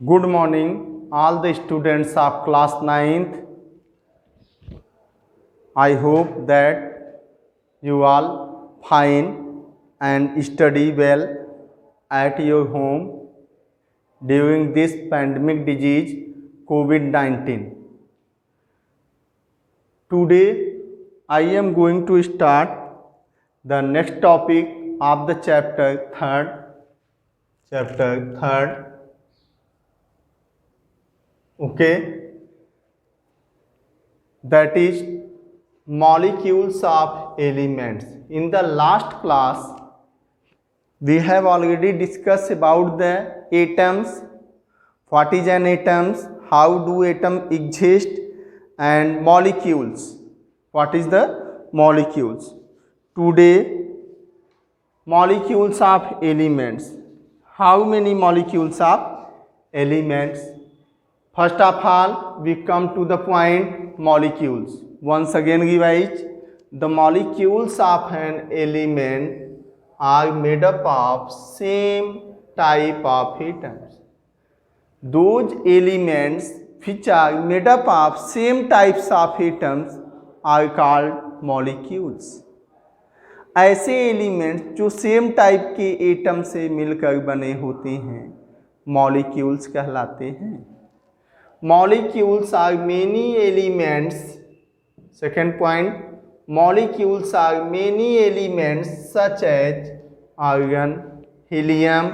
Good morning, all the students of class 9th. I hope that you all fine and study well at your home during this pandemic disease COVID-19. Today, I am going to start the next topic of the chapter 3rd. Okay, that is molecules of elements. In the last class we have already discussed about the atoms, what is an atoms, how do atoms exist, and molecules, what is the molecules. Today, molecules of elements. How many molecules of elements? First of all, we come to the point molecules. Once again revise, the molecules of an element are made up of same type of atoms. Those elements which are made up of same types of atoms are called molecules. ऐसे elements जो same type के atom से मिलकर बने होते हैं molecules कहलाते हैं. Molecules are many elements. Second point, molecules are many elements such as argon, helium,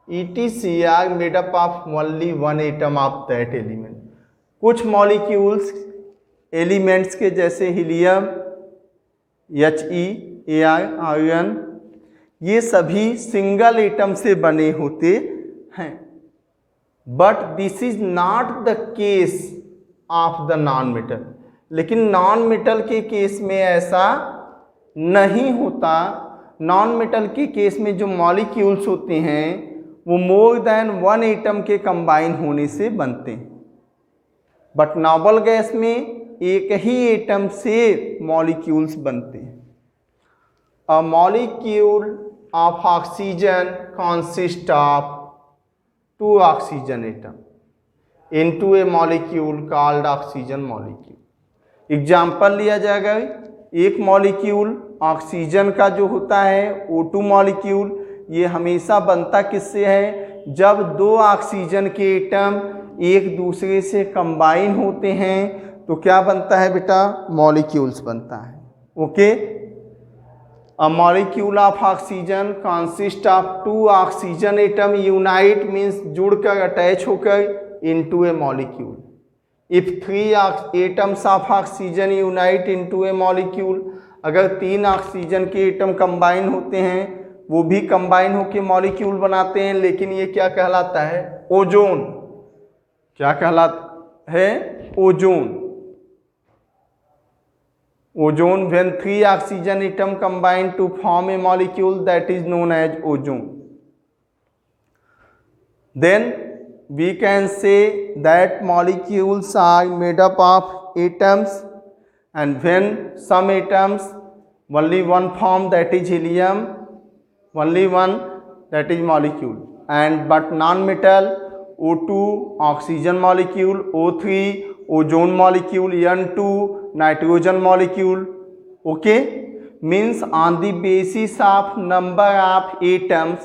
etc. are made up of only one atom of that element. कुछ molecules elements के जैसे helium, He, Ar, argon, ये सभी single atom से बने होते हैं. But this is not the case of the non metal. लेकिन नॉन मेटल के केस में ऐसा नहीं होता. नॉन मेटल के केस में जो मॉलिक्यूल्स होते हैं वो मोर देन वन एटम के कंबाइन होने से बनते हैं. बट नोबल गैस में एक ही एटम से मॉलिक्यूल्स बनते हैं. A molecule of oxygen consist of two oxygen atom into a molecule called oxygen molecule. Example लिया जाएगा. एक मॉलिक्यूल ऑक्सीजन का जो होता है O2 मॉलिक्यूल, ये हमेशा बनता किससे है? जब दो ऑक्सीजन के एटम एक दूसरे से कंबाइन होते हैं तो क्या बनता है बेटा? मॉलिक्यूल्स बनता है. Okay. A molecule of oxygen consists of two oxygen atom unite means जुड़कर अटैच होकर into a molecule. If three atoms of oxygen unite into a molecule, अगर तीन ऑक्सीजन के एटम कंबाइन होते हैं वो भी कंबाइन होकर मॉलिक्यूल बनाते हैं. लेकिन ये क्या कहलाता है? ओजोन. क्या कहलाता है? Ozone. Ozone, when three oxygen atom combine to form a molecule, that is known as ozone. Then we can say that molecules are made up of atoms, and when some atoms only one form, that is helium, only one, that is molecule. And but non-metal O2 oxygen molecule, O3 ozone molecule, N2 nitrogen molecule. Okay, means on the basis of number of atoms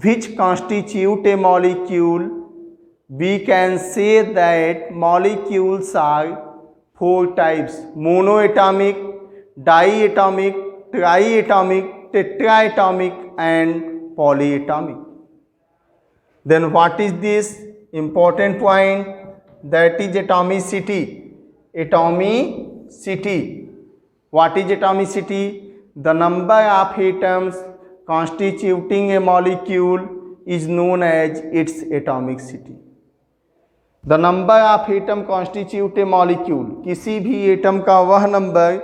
which constitute a molecule, we can say that molecules are four types: monoatomic, diatomic, triatomic, tetraatomic and polyatomic. Then what is this important point? That is atomicity. Atomicity. What is atomicity? The number of atoms constituting a molecule is known as its atomicity. The number of atom constitute a molecule. किसी भी atom का वह number,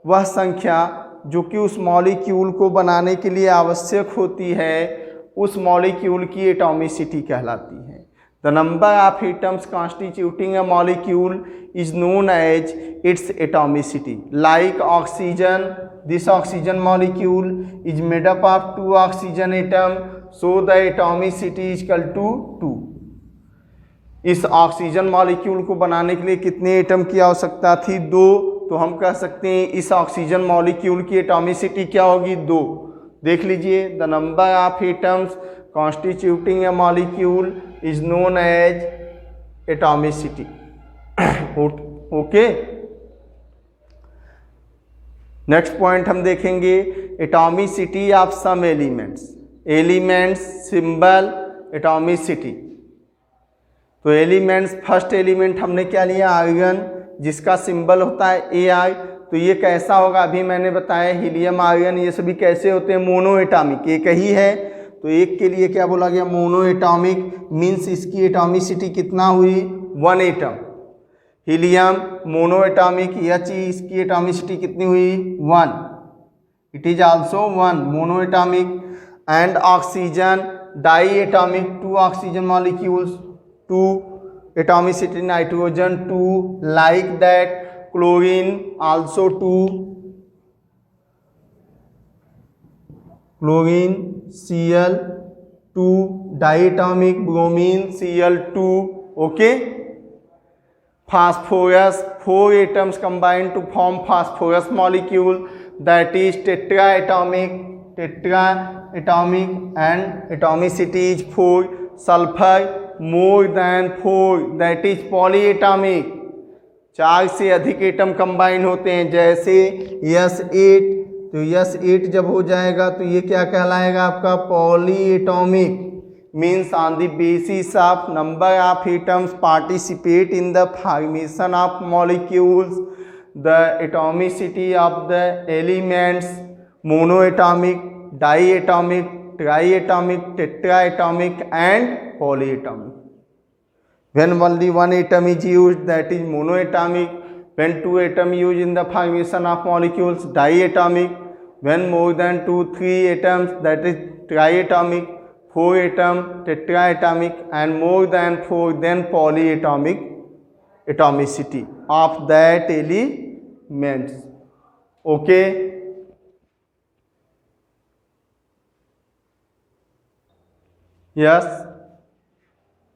वह संख्या जो कि उस molecule को बनाने के लिए आवश्यक होती है, उस मॉलिक्यूल की एटॉमिसिटी कहलाती है. The number of atoms constituting a molecule is known as its atomicity. Like oxygen, this oxygen molecule is made up of two oxygen atoms, so the atomicity is equal to 2. इस oxygen molecule को बनाने के लिए कितने atom की आवश्यकता थी? 2। तो हम कह सकते हैं इस ऑक्सीजन मॉलिक्यूल की एटॉमिसिटी क्या होगी? 2। देख लीजिए, the number of atoms constituting a molecule is known as atomicity. Okay, next point हम देखेंगे atomicity of some elements. Elements, symbol, atomicity. तो एलिमेंट्स, फर्स्ट एलिमेंट हमने क्या लिया? आर्गन, जिसका सिंबल होता है Ai। तो ये कैसा होगा? अभी मैंने बताया हीलियम, आर्गन ये सभी कैसे होते हैं? मोनो एटॉमिक, एक ही है। तो एक के लिए क्या बोला गया? मोनो एटॉमिक, मीन्स इसकी एटॉमिसिटी कितना हुई? 1 atom. Helium mono atomic, H इसकी एटॉमिसिटी कितनी हुई? 1। It is also 1 mono atomic. And oxygen di atomic, 2 oxygen molecules, 2 atomicity, nitrogen 2, like that chlorine also 2, chlorine Cl2 di atomic, bromine Cl2। Okay, phosphorus, 4 atoms combined to form phosphorus molecule, that is tetraatomic and atomicity is 4. Sulfur more than 4, that is polyatomic, 4 से अधिक atom combine होते हैं। जैसे S8, तो S8 जब हो जाएगा तो ये क्या कहलाएगा आपका? Polyatomic. means on the basis of number of atoms participate in the formation of molecules, the atomicity of the elements monoatomic, diatomic, triatomic, tetraatomic and polyatomic. When only one atom is used, that is monoatomic. When 2 atoms used in the formation of molecules, diatomic. When more than 2-3 atoms, that is triatomic. 4 atom tetraatomic and more than 4 then polyatomic atomicity of that elements. Okay, yes,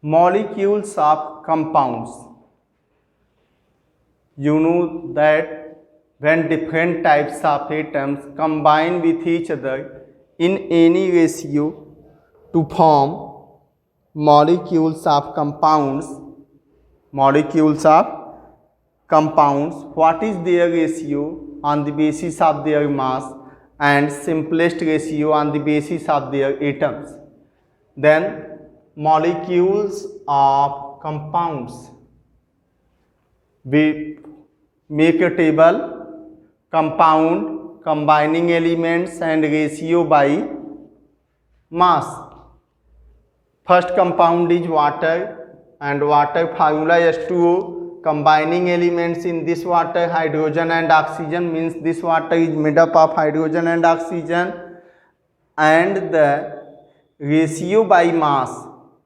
molecules of compounds. You know that when different types of atoms combine with each other in any ratio to form molecules of compounds, what is their ratio on the basis of their mass and simplest ratio on the basis of their atoms? Then molecules of compounds, we make a table, compound, combining elements and ratio by mass. First compound is water and water formula H2O. Combining elements in this water, hydrogen and oxygen, means this water is made up of hydrogen and oxygen, and the ratio by mass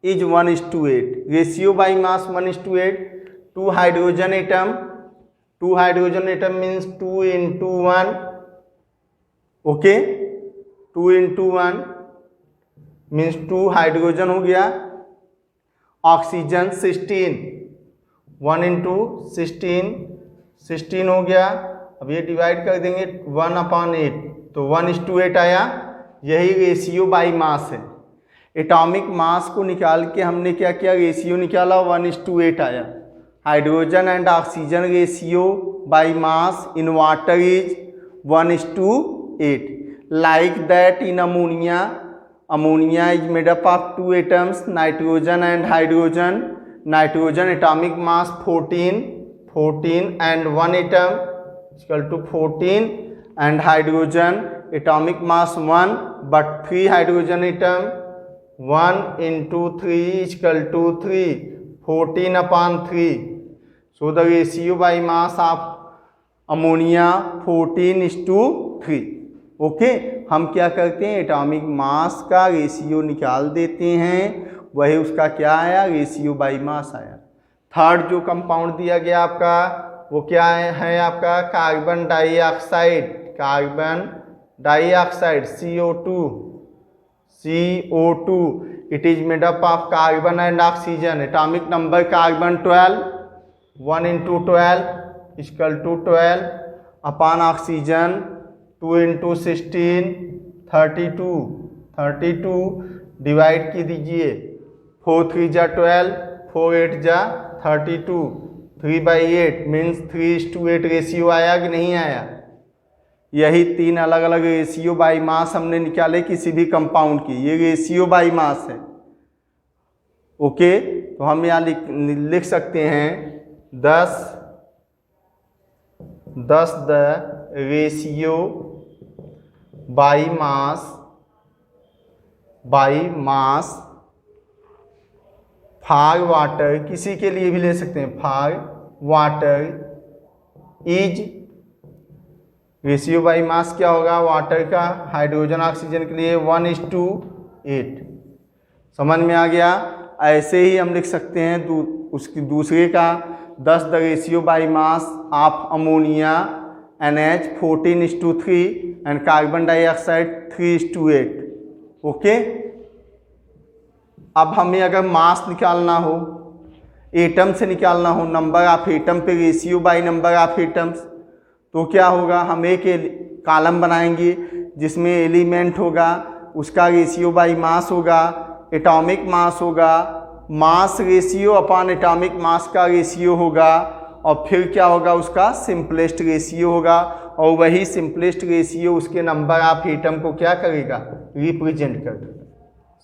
is 1:8. Ratio by mass 1:8. 2 hydrogen atom, 2 hydrogen atom means 2 into 1. Okay, 2 into 1 means 2 hydrogen हो गया, oxygen 16, 1 into 16 हो गया। अब ये divide कर देंगे 1/8, तो 1:8 आया। यही रेशियो बाई मास है। एटॉमिक मास को निकाल के हमने क्या किया? रेशियो निकाला, 1:8 आया। Hydrogen and oxygen ratio by mass in water is 1:8। Like that in ammonia, ammonia is made up of 2 atoms, nitrogen and hydrogen. Nitrogen atomic mass 14 and 1 atom is equal to 14, and hydrogen atomic mass 1 but 3 hydrogen atom, 1 into 3 is equal to 3, 14/3. So the ratio by mass of ammonia 14:3. Okay, हम क्या करते हैं? Atomic mass का ratio निकाल देते हैं, वही उसका क्या आया? रेशियो बाई मास आया। थर्ड जो कंपाउंड दिया गया आपका वो क्या है आपका? Carbon dioxide, CO2। It is made up of carbon and oxygen. Atomic number carbon 12, 1 into 12 equal to 12 upon oxygen 2 into 16 32, 32 divide की दीजिए 4 3 जा 12, 4 8 जा 32, 3/8 मीन्स 3:8 रेशियो आया कि नहीं आया। यही 3 अलग अलग रेशियो बाई मास हमने निकाले किसी भी कंपाउंड की, ये रेशियो बाई मास है। ओके, तो हम यहाँ लिख सकते हैं 10 the ratio by mass for water, किसी के लिए भी ले सकते हैं, for water is, ratio by mass क्या होगा वाटर का, हाइड्रोजन ऑक्सीजन के लिए 1:8। समझ में आ गया। ऐसे ही हम लिख सकते हैं उसकी दूसरे का 10 the ratio by mass of ammonia NH 14:3 and carbon dioxide 3:8। Okay, अब हमें अगर मास निकालना हो, एटम से निकालना हो, नंबर ऑफ एटम पे ratio by number of atoms, तो क्या होगा, हम एक कॉलम बनाएंगे जिसमें एलिमेंट होगा, उसका रेशियो बाई मास होगा, एटॉमिक मास होगा, mass ratio upon atomic mass का रेशियो होगा, और फिर क्या होगा उसका सिंपलेस्ट रेशियो होगा, और वही सिंपलेस्ट रेशियो उसके नंबर ऑफ एटम को क्या करेगा, रिप्रेजेंट कर देगा।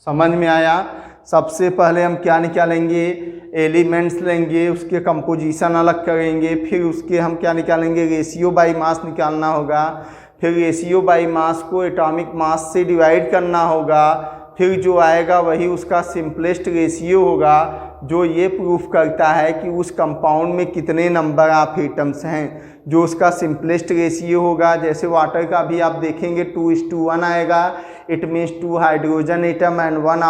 समझ में आया। सबसे पहले हम क्या निकालेंगे, एलिमेंट्स लेंगे, उसके कंपोजिशन अलग करेंगे, फिर उसके हम क्या निकालेंगे, रेशियो बाई मास निकालना होगा, फिर रेशियो बाई मास को एटॉमिक मास से डिवाइड करना होगा, फिर जो आएगा वही उसका सिंपलेस्ट रेशियो होगा, जो ये प्रूफ करता है कि उस कंपाउंड में कितने नंबर ऑफ एटम्स हैं। जो उसका सिंपलेस्ट रेशियो होगा, जैसे वाटर का भी आप देखेंगे 2:1 आएगा, it means 2 hydrogen atom and 1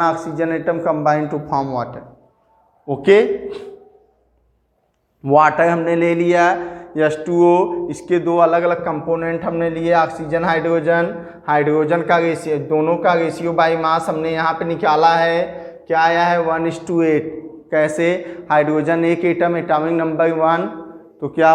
oxygen atom combine to form water. Okay, water हमने ले लिया, H2O, इसके 2 अलग अलग कंपोनेंट हमने लिए, ऑक्सीजन हाइड्रोजन का रेशियो, दोनों का रेशियो बाई मास हमने यहाँ पे निकाला है, क्या आया है 1:8। कैसे, हाइड्रोजन एक एटम, एटॉमिक नंबर 1, तो क्या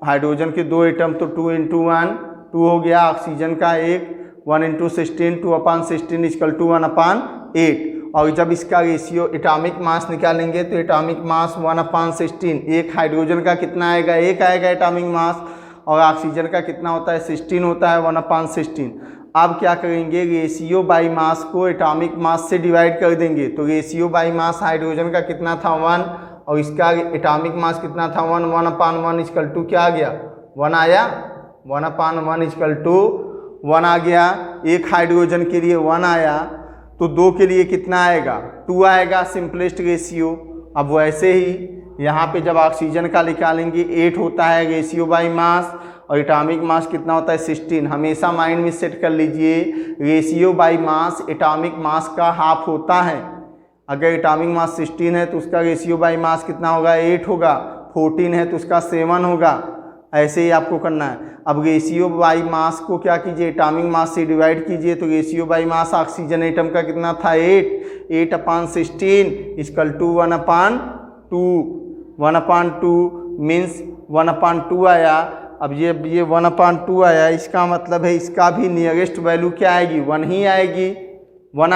हाइड्रोजन के 2 एटम तो 2 into 1 2 हो गया, ऑक्सीजन का एक 1 into 16 2/16 इक्वल टू 1/8। और जब इसका रेशियो एटॉमिक मास निकालेंगे तो एटॉमिक मास 1/16, एक हाइड्रोजन का कितना आएगा, 1 आएगा एटॉमिक मास, और ऑक्सीजन का कितना होता है 16 होता है, 1/16। अब क्या करेंगे, रेशियो बाई मास को एटॉमिक मास से डिवाइड कर देंगे, तो रेशियो बाई मास हाइड्रोजन का कितना था 1, और इसका एटॉमिक मास कितना था 1, 1/1 इक्वल टू क्या आ गया 1 आया, 1/1 इक्वल टू 1 आ गया। एक हाइड्रोजन के लिए 1 आया, तो 2 के लिए कितना आएगा 2 आएगा, सिंपलेस्ट रेशियो। अब वैसे ही यहाँ पे जब ऑक्सीजन का निकालेंगे 8 होता है रेशियो बाई मास, और एटॉमिक मास कितना होता है 16। हमेशा माइंड में सेट कर लीजिए, ratio by mass atomic mass का हाफ होता है। अगर एटॉमिक मास 16 है तो उसका रेशियो बाई मास कितना होगा 8 होगा, 14 है तो उसका 7 होगा। ऐसे ही आपको करना है। अब रेशियो बाई मास को क्या कीजिए, एटॉमिक मास से डिवाइड कीजिए, तो ratio by mass oxygen atom का कितना था 8/16 इक्वल टू 1/2, 1/2 मीन्स 1/2 आया। अब ये 1/2 आया, इसका मतलब है इसका भी नियरेस्ट वैल्यू क्या आएगी 1 ही आएगी, 1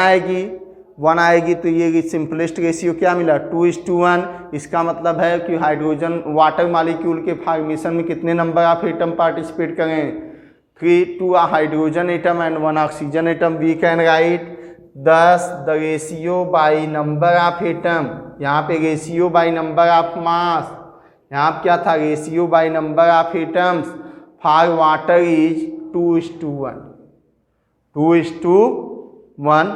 आएगी, तो ये सिंपलेस्ट रेशियो क्या मिला 2:1। इसका मतलब है कि हाइड्रोजन वाटर मॉलिक्यूल के फॉर्मेशन में कितने नंबर ऑफ एटम पार्टिसिपेट करें, 2 hydrogen atom and 1 oxygen atom. We can write 10 the ratio by number of atom, यहाँ पे ratio by number of mass, यहाँ पे क्या था ratio by number of atoms for water is 2:1।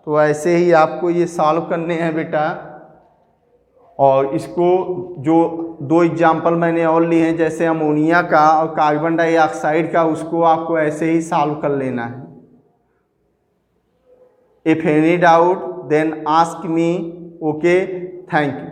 तो ऐसे ही आपको ये सॉल्व करने हैं बेटा, और इसको जो 2 एग्जाम्पल मैंने और लिए हैं जैसे अमोनिया का और कार्बन डाइऑक्साइड का, उसको आपको ऐसे ही सॉल्व कर लेना है। If any doubt then ask me. Okay, thank you.